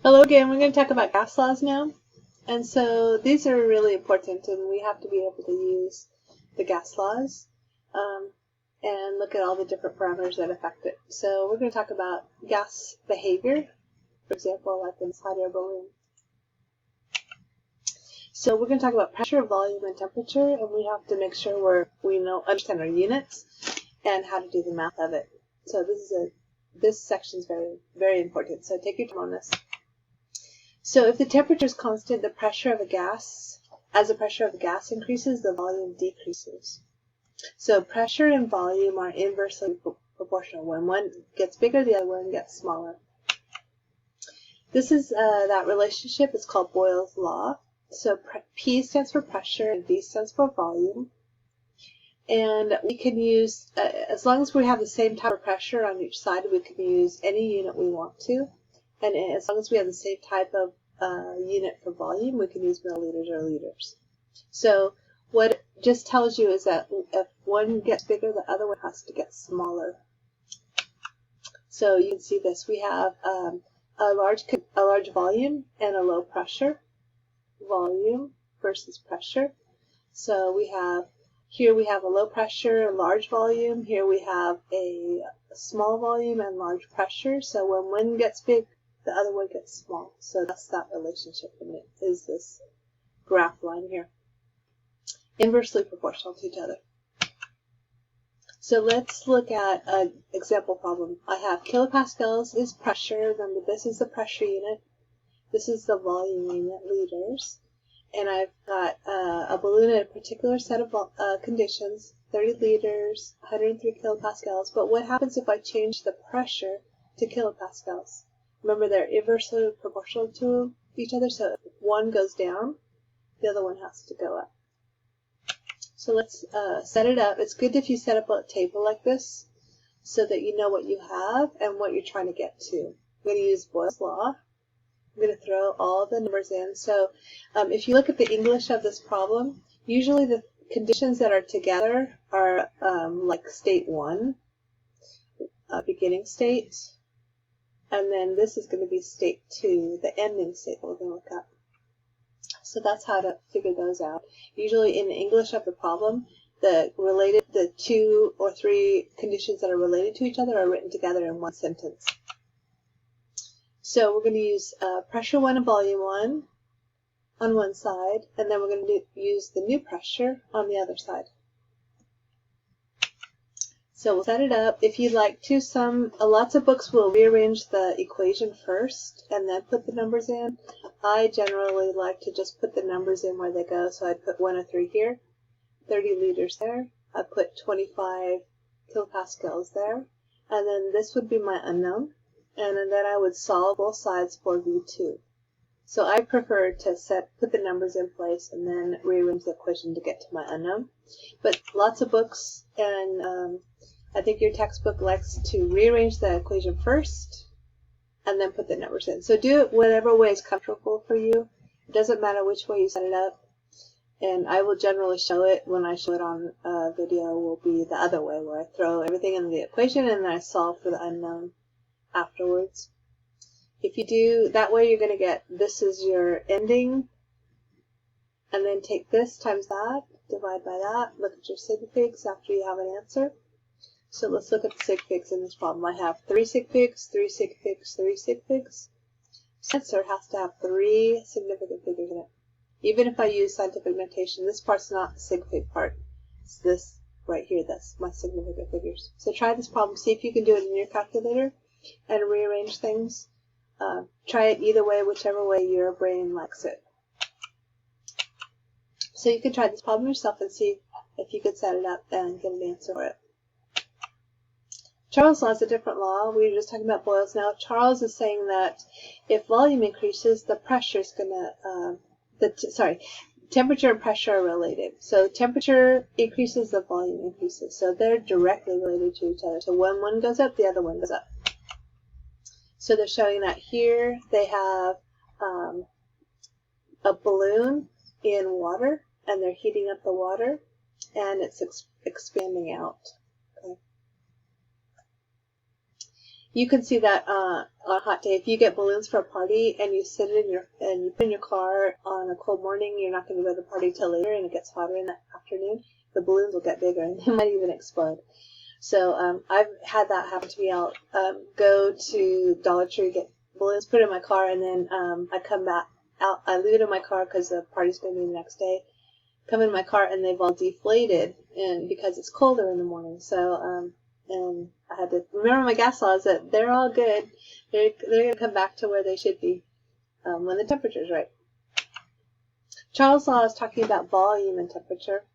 Hello again, we're going to talk about gas laws now. And so these are really important and we have to be able to use the gas laws and look at all the different parameters that affect it. So we're going to talk about gas behavior, for example, like in this hot air balloon. So we're going to talk about pressure, volume, and temperature, and we have to make sure we understand our units and how to do the math of it. So this section is very, very important. So take your time on this. So if the temperature is constant, the pressure of a gas, as the pressure of a gas increases, the volume decreases. So pressure and volume are inversely proportional. When one gets bigger, the other one gets smaller. This is that relationship. It's called Boyle's law. So P stands for pressure and V stands for volume. And we can use, as long as we have the same type of pressure on each side, we can use any unit we want to. And as long as we have the same type of unit for volume, we can use milliliters or liters. So what it just tells you is that if one gets bigger, the other one has to get smaller. So you can see this. We have a large volume and a low pressure. Volume versus pressure. So here we have a low pressure, large volume. Here we have a small volume and large pressure. So when one gets big, the other one gets small. So that's that relationship, and it is this graph line here. Inversely proportional to each other. So let's look at an example problem. I have kilopascals is pressure. Remember, this is the pressure unit. This is the volume unit, liters. And I've got a balloon at a particular set of conditions, 30 liters, 103 kilopascals. But what happens if I change the pressure to kilopascals? Remember, they're inversely proportional to each other, so if one goes down, the other one has to go up. So let's set it up. It's good if you set up a table like this so that you know what you have and what you're trying to get to. I'm going to use Boyle's law. I'm going to throw all the numbers in. So if you look at the English of this problem, usually the conditions that are together are like state 1, beginning state. And then this is going to be state 2, the ending state that we're going to look up. So that's how to figure those out. Usually in the English of the problem, the 2 or 3 conditions that are related to each other are written together in one sentence. So we're going to use pressure 1 and volume 1 on one side, and then we're going to use the new pressure on the other side. So we'll set it up. If you'd like to, lots of books will rearrange the equation first and then put the numbers in. I generally like to just put the numbers in where they go. So I'd put 103 here, 30 liters there. I put 25 kilopascals there. And then this would be my unknown. And then I would solve both sides for V2. So I prefer to put the numbers in place and then rearrange the equation to get to my unknown. But lots of books, and I think your textbook likes to rearrange the equation first and then put the numbers in. So do it whatever way is comfortable for you. It doesn't matter which way you set it up. And I will generally show it when I show it on video will be the other way, where I throw everything in the equation and then I solve for the unknown afterwards. If you do that way, you're going to get, this is your ending, and then take this times that, divide by that, look at your sig figs after you have an answer. So let's look at the sig figs in this problem. I have 3 sig figs, 3 sig figs, 3 sig figs. The answer has to have 3 significant figures in it. Even if I use scientific notation, this part's not the sig fig part. It's this right here, that's my significant figures. So try this problem, see if you can do it in your calculator and rearrange things. Try it either way, whichever way your brain likes it. So you can try this problem yourself and see if you could set it up and get an answer for it. Charles' law is a different law. We were just talking about Boyle's now. Charles is saying that if volume increases, the pressure is going to, temperature and pressure are related. So temperature increases, the volume increases. So they're directly related to each other. So when one goes up, the other one goes up. So they're showing that here they have a balloon in water, and they're heating up the water, and it's expanding out. Okay. You can see that on a hot day. If you get balloons for a party and you sit in your and you put in your car on a cold morning, you're not going to go to the party till later, and it gets hotter in the afternoon. The balloons will get bigger and they might even explode. So I've had that happen to me. I'll go to Dollar Tree, get balloons, put it in my car, and then I come back out. I leave it in my car because the party's going to be the next day. Come in my car and they've all deflated, and because it's colder in the morning. So and I had to remember my gas laws that they're all good. They're going to come back to where they should be when the temperature is right. Charles' law is talking about volume and temperature.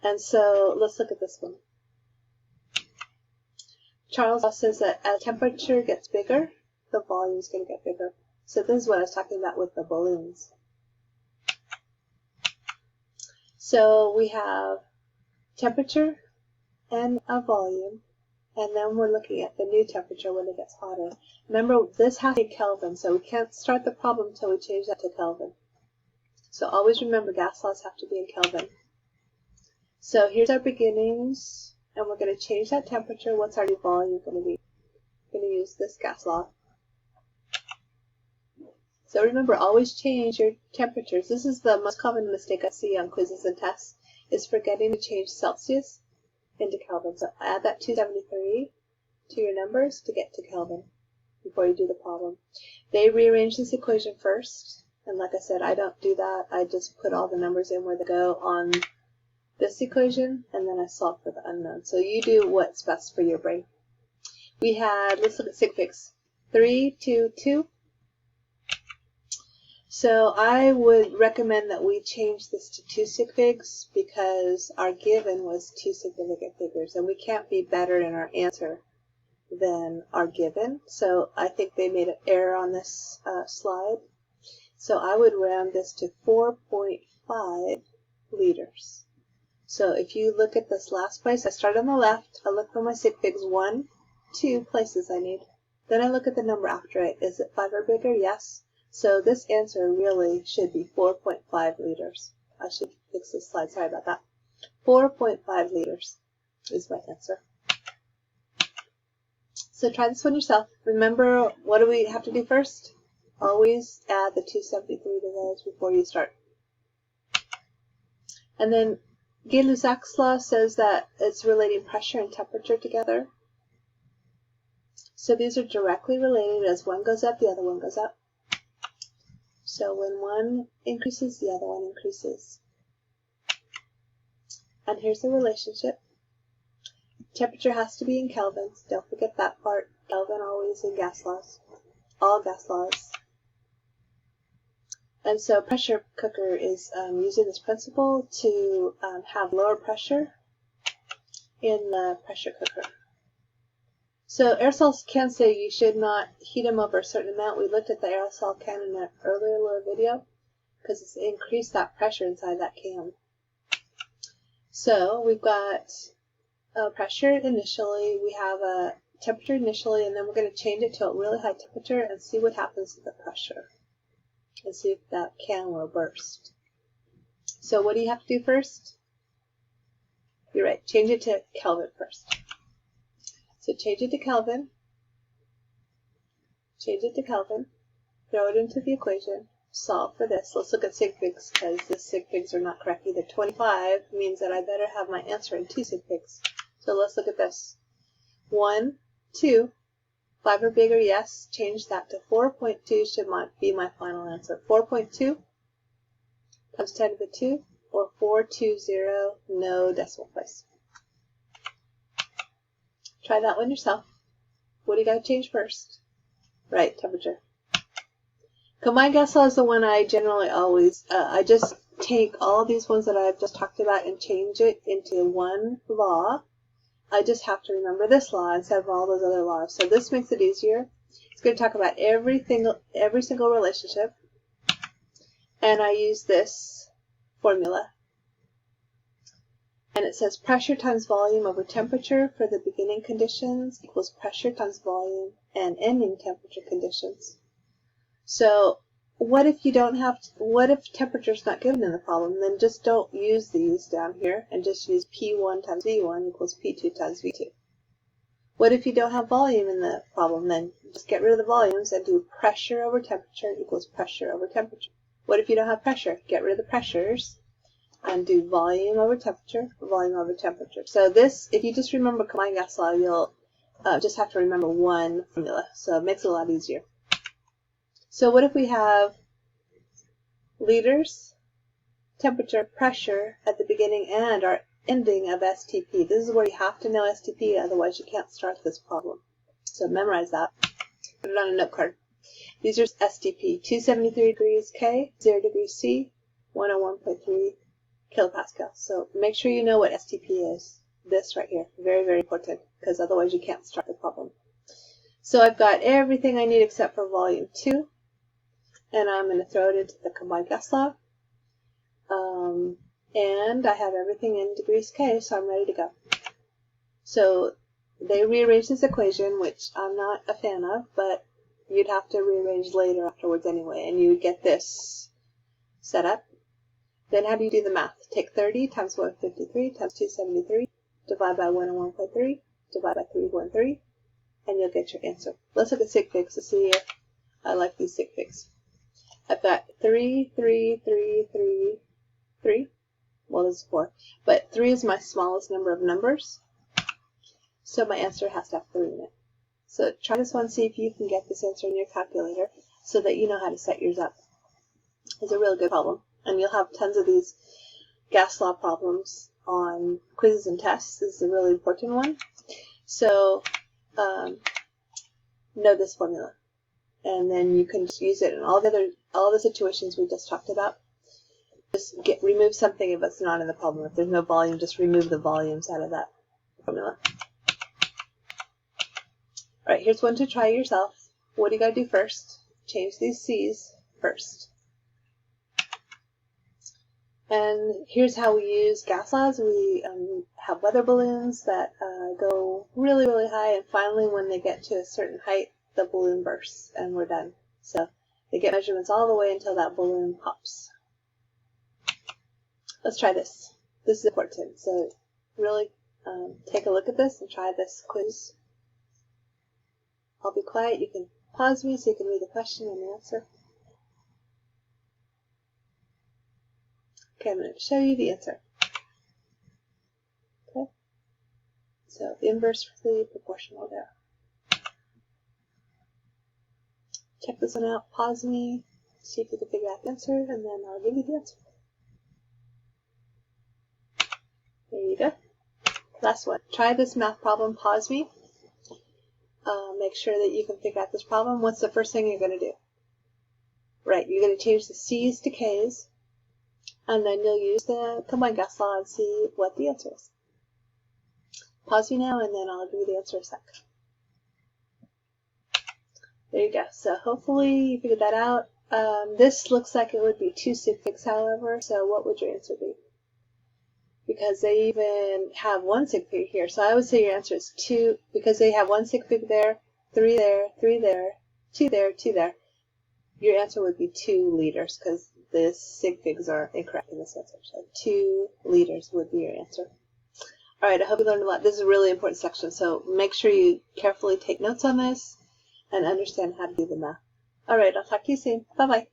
And so let's look at this one. Charles' law says that as temperature gets bigger, the volume is going to get bigger. So this is what I was talking about with the balloons. So we have temperature and a volume, and then we're looking at the new temperature when it gets hotter. Remember, this has to be Kelvin, so we can't start the problem until we change that to Kelvin. So always remember, gas laws have to be in Kelvin. So here's our beginnings, and we're going to change that temperature. What's our new volume going to be? We're going to use this gas law. So remember, always change your temperatures. This is the most common mistake I see on quizzes and tests, is forgetting to change Celsius into Kelvin. So add that 273 to your numbers to get to Kelvin before you do the problem. They rearrange this equation first, and like I said, I don't do that. I just put all the numbers in where they go on this equation, and then I solve for the unknown. So you do what's best for your brain. We had, let's look at sig figs. 3, 2, 2. So I would recommend that we change this to 2 sig figs because our given was 2 significant figures, and we can't be better in our answer than our given. So I think they made an error on this slide. So I would round this to 4.5 liters. So if you look at this last place, I start on the left, I look for my sig figs, 1, 2 places I need. Then I look at the number after it. Is it 5 or bigger? Yes. So this answer really should be 4.5 liters. I should fix this slide, sorry about that. 4.5 liters is my answer. So try this one yourself. Remember, what do we have to do first? Always add the 273 to those before you start. And then Gay-Lussac's law says that it's relating pressure and temperature together. So these are directly related. As one goes up, the other one goes up. So when one increases, the other one increases. And here's the relationship. Temperature has to be in kelvins. Don't forget that part. Kelvin always in gas laws. All gas laws. And so pressure cooker is using this principle to have lower pressure in the pressure cooker. So aerosols can say you should not heat them over a certain amount. We looked at the aerosol can in an earlier little video because it's increased that pressure inside that can. So we've got pressure initially, we have a temperature initially, and then we're going to change it to a really high temperature and see what happens to the pressure and see if that can will burst. So what do you have to do first? You're right, change it to Kelvin first. So change it to Kelvin, throw it into the equation, solve for this. Let's look at sig figs because the sig figs are not correct either. 25 means that I better have my answer in 2 sig figs. So let's look at this. 1, 2, 5 or bigger, yes. Change that to 4.2 should be my final answer. 4.2 times 10 to the 2, or 420, no decimal place. Try that one yourself. What do you got to change first? Right, temperature. Combined gas law is the one I generally always, I just take all these ones that I've just talked about and change it into one law. I just have to remember this law instead of all those other laws. So this makes it easier. It's going to talk about every single relationship. And I use this formula. And it says pressure times volume over temperature for the beginning conditions equals pressure times volume and ending temperature conditions. So what if you don't have, what if temperature is not given in the problem? Then just don't use these down here and just use P1 times V1 equals P2 times V2. What if you don't have volume in the problem? Then just get rid of the volumes and do pressure over temperature equals pressure over temperature. What if you don't have pressure? Get rid of the pressures and do volume over temperature, volume over temperature. So this, if you just remember combined gas law, you'll just have to remember one formula. So it makes it a lot easier. So what if we have liters, temperature, pressure at the beginning and our ending of STP? This is where you have to know STP, otherwise you can't start this problem. So memorize that. Put it on a note card. These are STP, 273 degrees K, 0 degrees C, 101.3 kilopascal. So make sure you know what STP is. This right here, very, very important, because otherwise you can't start the problem. So I've got everything I need except for volume 2, and I'm going to throw it into the combined gas law. And I have everything in degrees K, so I'm ready to go. So they rearranged this equation, which I'm not a fan of, but you'd have to rearrange later afterwards anyway, and you would get this set up. Then how do you do the math? Take 30 times 153 times 273, divide by 101.3, divide by 313, and you'll get your answer. Let's look at sig figs to see if I like these sig figs. I've got 3, 3, 3, 3, 3. Well, this is 4. But 3 is my smallest number of numbers, so my answer has to have 3 in it. So try this one, see if you can get this answer in your calculator so that you know how to set yours up. It's a really good problem. And you'll have tons of these gas law problems on quizzes and tests. This is a really important one. So know this formula. And then you can just use it in all the situations we just talked about. Just remove something if it's not in the problem. If there's no volume, just remove the volumes out of that formula. All right, here's one to try yourself. What do you got to do first? Change these C's first. And here's how we use gas laws. We have weather balloons that go really, really high, and finally when they get to a certain height, the balloon bursts, and we're done. So they get measurements all the way until that balloon pops. Let's try this. This is important. So really take a look at this and try this quiz. I'll be quiet. You can pause me so you can read the question and the answer. Okay, I'm going to show you the answer. Okay, so inversely proportional there. Check this one out, pause me, see if you can figure out the answer, and then I'll give you the answer. There you go. Last one. Try this math problem, pause me. Make sure that you can figure out this problem. What's the first thing you're going to do? Right, you're going to change the C's to K's, and then you'll use the combined gas law and see what the answer is. Pause me now, and then I'll give you the answer in a sec. There you go. So hopefully you figured that out. This looks like it would be 2 sig figs, however, so what would your answer be? Because they even have 1 sig fig here. So I would say your answer is 2, because they have 1 sig fig there, 3 there, 3 there, 2 there, 2 there. Your answer would be 2 liters, because the sig figs are incorrect in this answer. So 2 liters would be your answer. All right, I hope you learned a lot. This is a really important section, so make sure you carefully take notes on this and understand how to do the math. All right, I'll talk to you soon. Bye-bye.